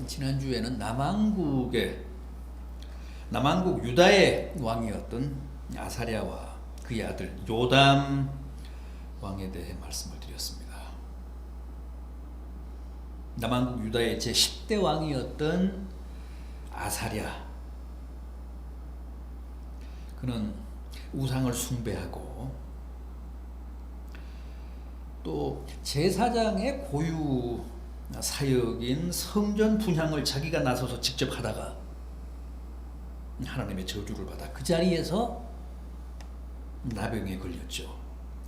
지난주에는 남왕국 유다의 왕이었던 아사랴와 그의 아들 요담 왕에 대해 말씀을 드렸습니다. 남왕국 유다의 제10대 왕이었던 아사랴, 그는 우상을 숭배하고 또 제사장의 고유 사역인 성전 분향을 자기가 나서서 직접 하다가 하나님의 저주를 받아 그 자리에서 나병에 걸렸죠.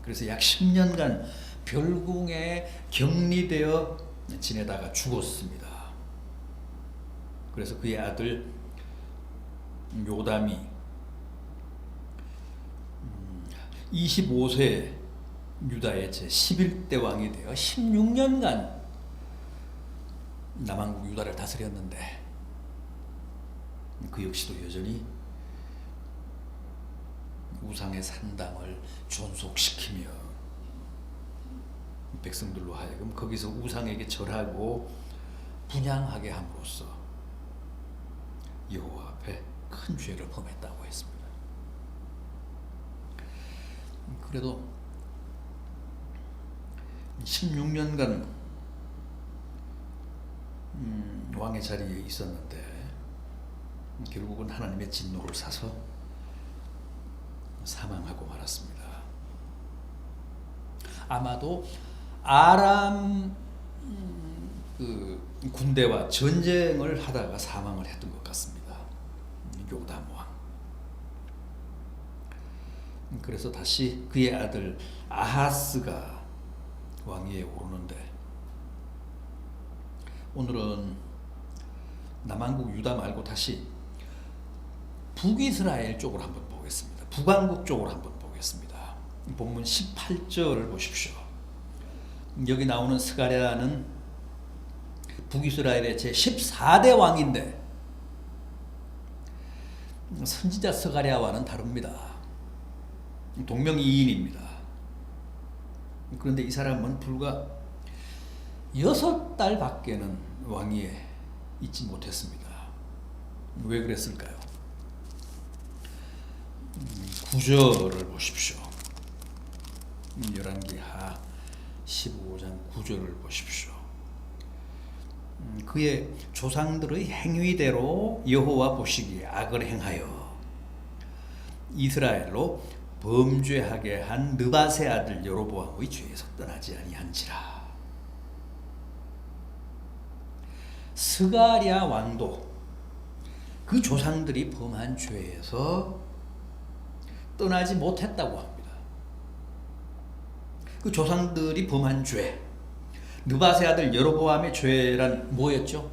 그래서 약 10년간 별궁에 격리되어 지내다가 죽었습니다. 그래서 그의 아들 요담이 25세 유다의 제11대 왕이 되어 16년간 남왕국 유다를 다스렸는데 그 역시도 여전히 우상의 산당을 존속시키며 백성들로 하여금 거기서 우상에게 절하고 분향하게 함으로써 여호와 앞에 큰 죄를 범했다고 했습니다. 그래도 16년간 왕의 자리에 있었는데 결국은 하나님의 진노를 사서 사망하고 말았습니다. 아마도 아람 군대와 전쟁을 하다가 사망을 했던 것 같습니다. 요담 왕. 그래서 다시 그의 아들 아하스가 왕위에 오르는데, 오늘은 남왕국 유다 말고 다시 북이스라엘 쪽으로 한번 보겠습니다. 북왕국 쪽으로 한번 보겠습니다. 본문 18절을 보십시오. 여기 나오는 스가랴는 북이스라엘의 제14대 왕인데 선지자 스가랴와는 다릅니다. 동명이인입니다. 그런데 이 사람은 불과 6달 밖에는 왕위에 있지 못했습니다. 왜 그랬을까요? 9절을 보십시오. 열왕기하 15장 9절을 보십시오. 그의 조상들의 행위대로 여호와 보시기에 악을 행하여 이스라엘로 범죄하게 한 느밧의 아들 여로보암의 죄에서 떠나지 아니한지라. 스가랴 왕도 그 조상들이 범한 죄에서 떠나지 못했다고 합니다. 그 조상들이 범한 죄, 느밧의 아들 여로보암의 죄란 뭐였죠?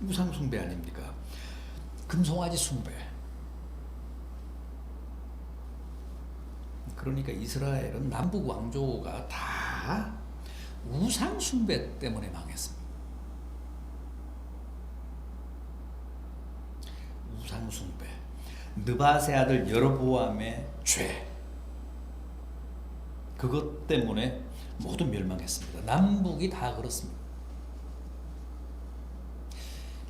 우상 숭배 아닙니까? 금송아지 숭배. 그러니까 이스라엘은 남북 왕조가 다 우상 숭배 때문에 망했습니다. 우상 숭배, 느밧의 아들 여로보암의 죄, 그것 때문에 모두 멸망했습니다. 남북이 다 그렇습니다.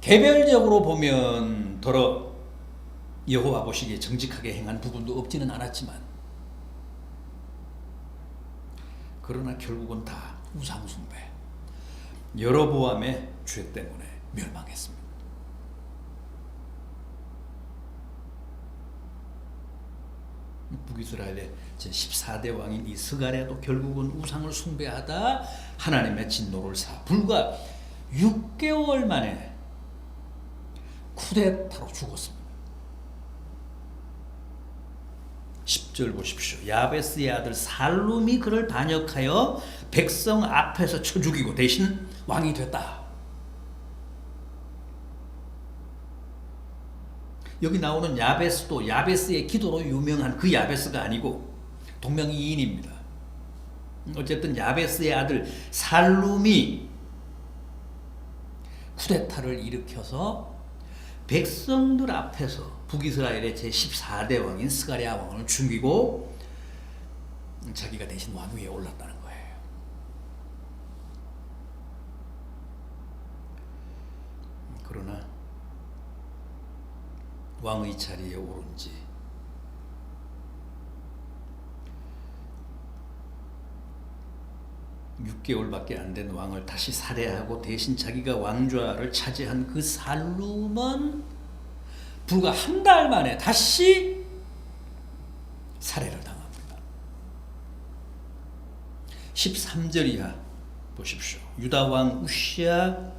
개별적으로 보면 더러 여호와 보시기에 정직하게 행한 부분도 없지는 않았지만, 그러나 결국은 다 우상 숭배, 여로보암의 죄 때문에 멸망했습니다. 북이스라엘의 제14대 왕인 이 스가랴도 결국은 우상을 숭배하다 하나님의 진노를 사 불과 6개월 만에 쿠데타로 죽었습니다. 10절 보십시오. 야베스의 아들 살룸이 그를 반역하여 백성 앞에서 쳐 죽이고 대신 왕이 됐다. 여기 나오는 야베스도 야베스의 기도로 유명한 그 야베스가 아니고 동명이인입니다. 어쨌든 야베스의 아들 살룸이 쿠데타를 일으켜서 백성들 앞에서 북이스라엘의 제14대 왕인 스가랴 왕을 죽이고 자기가 대신 왕위에 올랐다는 거예요. 그러나 왕의 자리에 오른 지 6개월밖에 안 된 왕을 다시 살해하고 대신 자기가 왕좌를 차지한 그 살룸은 불과 한 달 만에 다시 살해를 당합니다. 13절 이하 보십시오. 유다 왕 우시야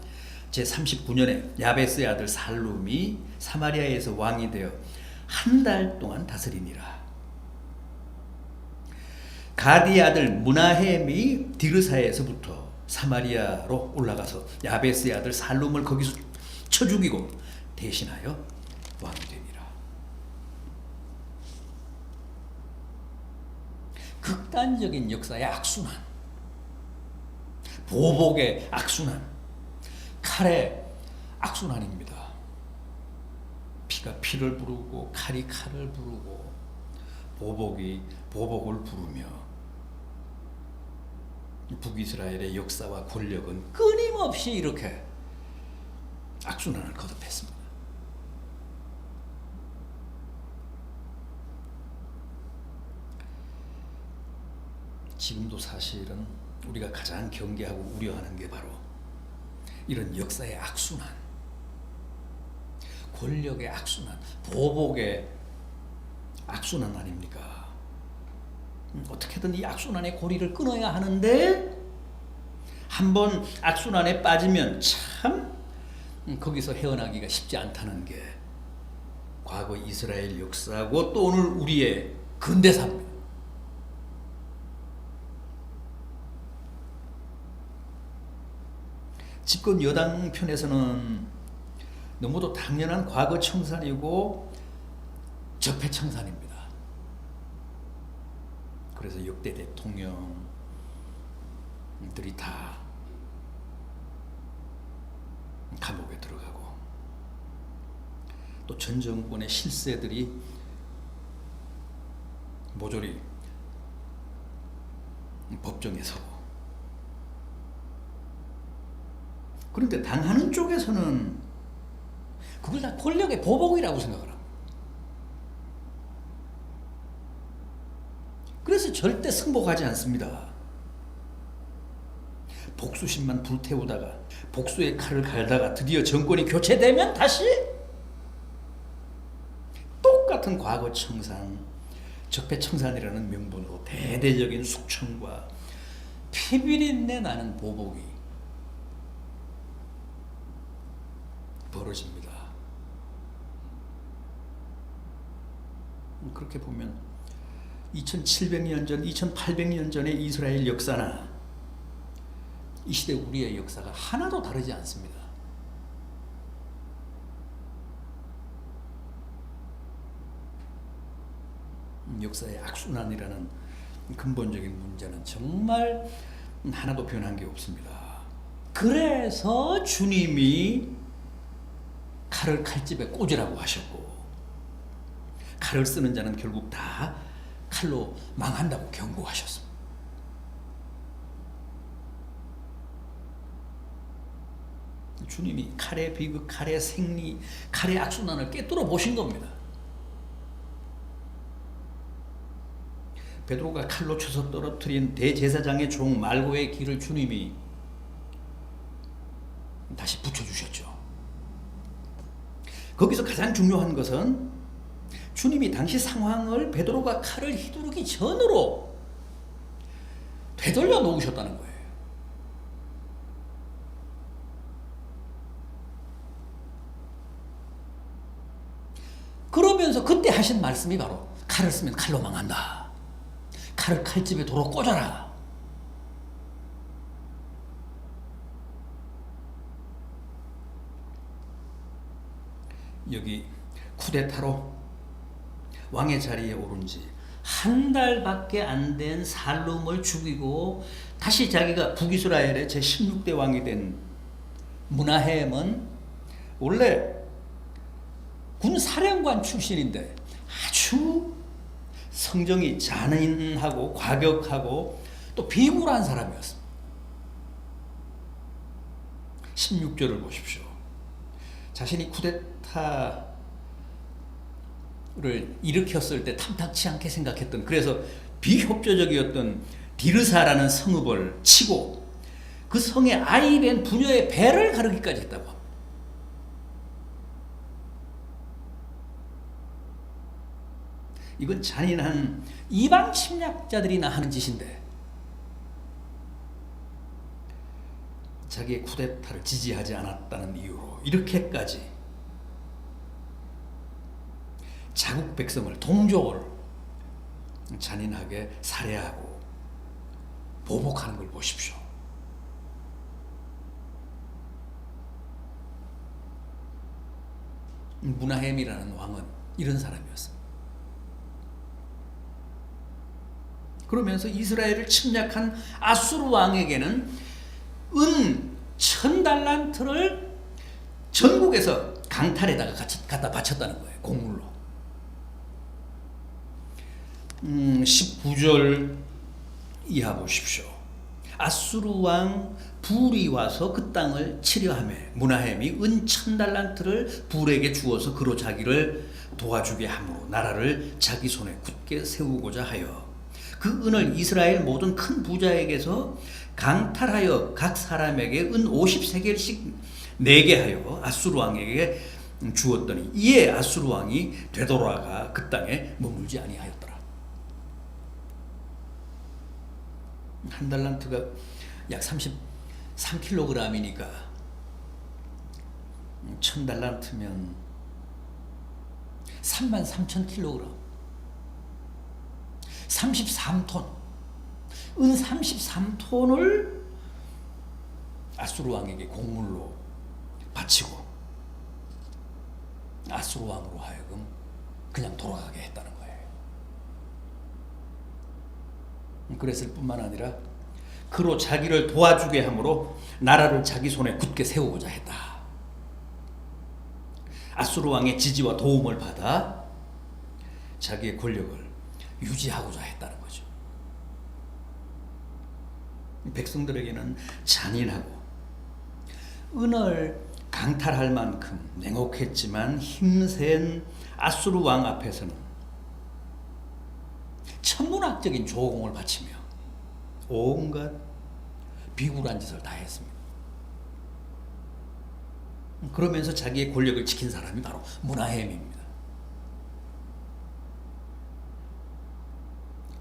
제39년에 야베스의 아들 살룸이 사마리아에서 왕이 되어 한 달 동안 다스리니라. 가디의 아들 므나헴이 디르사에서부터 사마리아로 올라가서 야베스의 아들 살룸을 거기서 쳐 죽이고 대신하여 왕이 되니라. 극단적인 역사의 악순환, 보복의 악순환, 칼의 악순환입니다. 피가 피를 부르고 칼이 칼을 부르고 보복이 보복을 부르며 북이스라엘의 역사와 권력은 끊임없이 이렇게 악순환을 거듭했습니다. 지금도 사실은 우리가 가장 경계하고 우려하는 게 바로 이런 역사의 악순환, 권력의 악순환, 보복의 악순환 아닙니까? 어떻게든 이 악순환의 고리를 끊어야 하는데 한번 악순환에 빠지면 참 거기서 헤어나기가 쉽지 않다는 게 과거 이스라엘 역사고 또 오늘 우리의 근대사입니다. 집권 여당 편에서는 너무도 당연한 과거 청산이고 적폐 청산입니다. 그래서 역대 대통령들이 다 감옥에 들어가고 또 전 정권의 실세들이 모조리 법정에 서고, 그런데 당하는 쪽에서는 그걸 다 권력의 보복이라고 생각을 합니다. 그래서 절대 승복하지 않습니다. 복수심만 불태우다가 복수의 칼을 갈다가 드디어 정권이 교체되면 다시 똑같은 과거 청산, 적폐 청산이라는 명분으로 대대적인 숙청과 피비린내 나는 보복이 벌어집니다. 그렇게 보면 2700년 전, 2800년 전의 이스라엘 역사나 이 시대 우리의 역사가 하나도 다르지 않습니다. 역사의 악순환이라는 근본적인 문제는 정말 하나도 변한 게 없습니다. 그래서 주님이 칼을 칼집에 꽂으라고 하셨고, 칼을 쓰는 자는 결국 다 칼로 망한다고 경고하셨습니다. 주님이 칼의 비극, 칼의 생리, 칼의 악순환을 꿰뚫어 보신 겁니다. 베드로가 칼로 쳐서 떨어뜨린 대제사장의 종 말고의 길을 주님이 다시 붙여주셨죠. 거기서 가장 중요한 것은 주님이 당시 상황을 베드로가 칼을 휘두르기 전으로 되돌려 놓으셨다는 거예요. 그러면서 그때 하신 말씀이 바로 칼을 쓰면 칼로 망한다. 칼을 칼집에 도로 꽂아라. 여기 쿠데타로 왕의 자리에 오른 지 한 달밖에 안 된 살룸을 죽이고 다시 자기가 북이스라엘의 제16대 왕이 된 므나헴은 원래 군 사령관 출신인데 아주 성정이 잔인하고 과격하고 또 비굴한 사람이었습니다. 16절을 보십시오. 자신이 쿠데타를 일으켰을 때 탐탁치 않게 생각했던, 그래서 비협조적이었던 디르사라는 성읍을 치고 그 성에 아이 된 부녀의 배를 가르기까지 했다고 합니다. 이건 잔인한 이방 침략자들이나 하는 짓인데 자기의 쿠데타를 지지하지 않았다는 이유로 이렇게까지 자국 백성을 동족을 잔인하게 살해하고 보복하는 걸 보십시오. 무나헴이라는 왕은 이런 사람이었습니다. 그러면서 이스라엘을 침략한 아수르 왕에게는 은 1000달란트를 전국에서 강탈에다가 갖다 바쳤다는 거예요. 공물로. 19절 이하 보십시오. 아수르 왕 불이 와서 그 땅을 치려하며 무나헴이 은 1000달란트를 불에게 주어서 그로 자기를 도와주게 함으로 나라를 자기 손에 굳게 세우고자 하여 그 은을 이스라엘 모든 큰 부자에게서 강탈하여 각 사람에게 은 50세겔씩 내게 하여 아수르 왕에게 주었더니 이에 아수르 왕이 되돌아가 그 땅에 머물지 아니하였더라. 한 달란트가 약 33kg이니까 1000달란트면 33,000kg, 33톤, 은 33톤을 아수르 왕에게 공물로 바치고 아수르 왕으로 하여금 그냥 돌아가게 했다는 거예요. 그랬을 뿐만 아니라 그로 자기를 도와주게 함으로 나라를 자기 손에 굳게 세우고자 했다. 아수르 왕의 지지와 도움을 받아 자기의 권력을 유지하고자 했다는 거죠. 백성들에게는 잔인하고 은을 강탈할 만큼 냉혹했지만 힘센 아수르 왕 앞에서는 천문학적인 조공을 바치며 온갖 비굴한 짓을 다 했습니다. 그러면서 자기의 권력을 지킨 사람이 바로 무나헴입니다.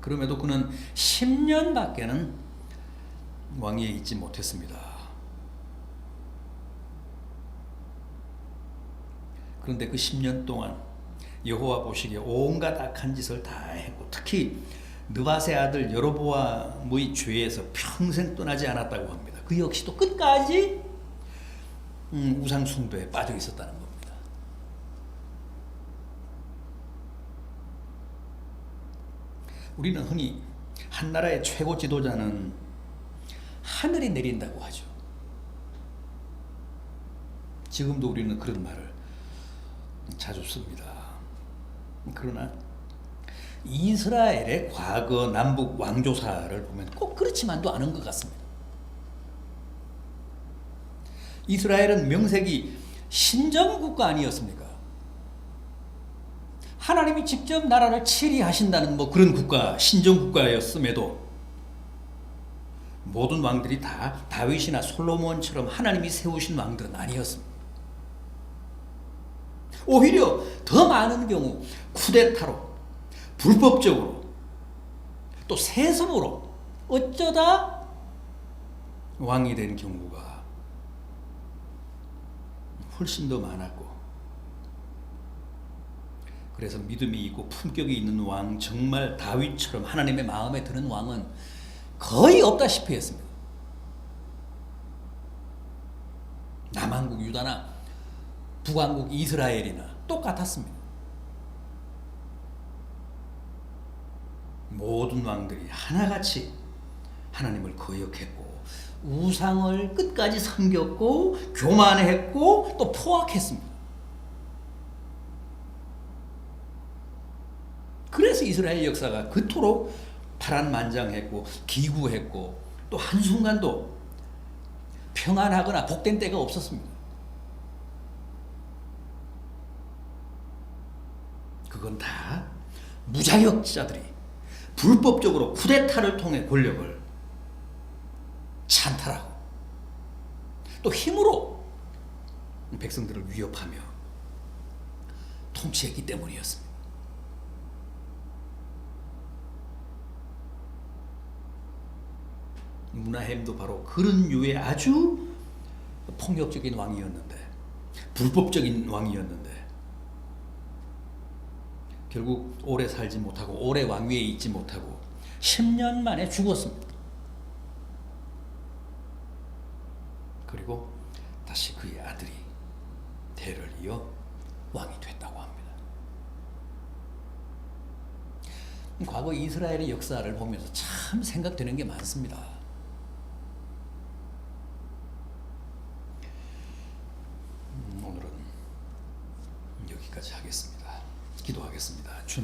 그럼에도 그는 10년밖에는 왕위에 있지 못했습니다. 그런데 그 10년 동안 여호와 보시기에 온갖 악한 짓을 다 했고 특히 느밧의 아들 여로보암의 죄에서 평생 떠나지 않았다고 합니다. 그 역시도 끝까지 우상 숭배에 빠져 있었다는 겁니다. 우리는 흔히 한 나라의 최고 지도자는 하늘이 내린다고 하죠. 지금도 우리는 그런 말을 자주 씁니다. 그러나 이스라엘의 과거 남북 왕조사를 보면 꼭 그렇지만도 않은 것 같습니다. 이스라엘은 명색이 신정국가 아니었습니까? 하나님이 직접 나라를 치리하신다는 그런 국가, 신정국가였음에도 모든 왕들이 다 다윗이나 솔로몬처럼 하나님이 세우신 왕들은 아니었습니다. 오히려 더 많은 경우 쿠데타로, 불법적으로, 또 세습으로 어쩌다 왕이 된 경우가 훨씬 더 많았고, 그래서 믿음이 있고 품격이 있는 왕, 정말 다윗처럼 하나님의 마음에 드는 왕은 거의 없다시피 했습니다. 남한국 유다나 북한국 이스라엘이나 똑같았습니다. 모든 왕들이 하나같이 하나님을 거역했고 우상을 끝까지 섬겼고 교만했고 또 포악했습니다. 그래서 이스라엘 역사가 그토록 파란만장했고 기구했고 또 한순간도 평안하거나 복된 때가 없었습니다. 그건 다 무자격자들이 불법적으로 쿠데타를 통해 권력을 찬탈하고 또 힘으로 백성들을 위협하며 통치했기 때문이었습니다. 문하햄도 바로 그런 류의 아주 폭력적인 왕이었는데, 불법적인 왕이었는데 결국 오래 살지 못하고 오래 왕위에 있지 못하고 10년 만에 죽었습니다. 그리고 다시 그의 아들이 대를 이어 왕이 됐다고 합니다. 과거 이스라엘의 역사를 보면서 참 생각되는 게 많습니다. 오늘은 여기까지 하겠습니다. 기도하겠습니다. 주님.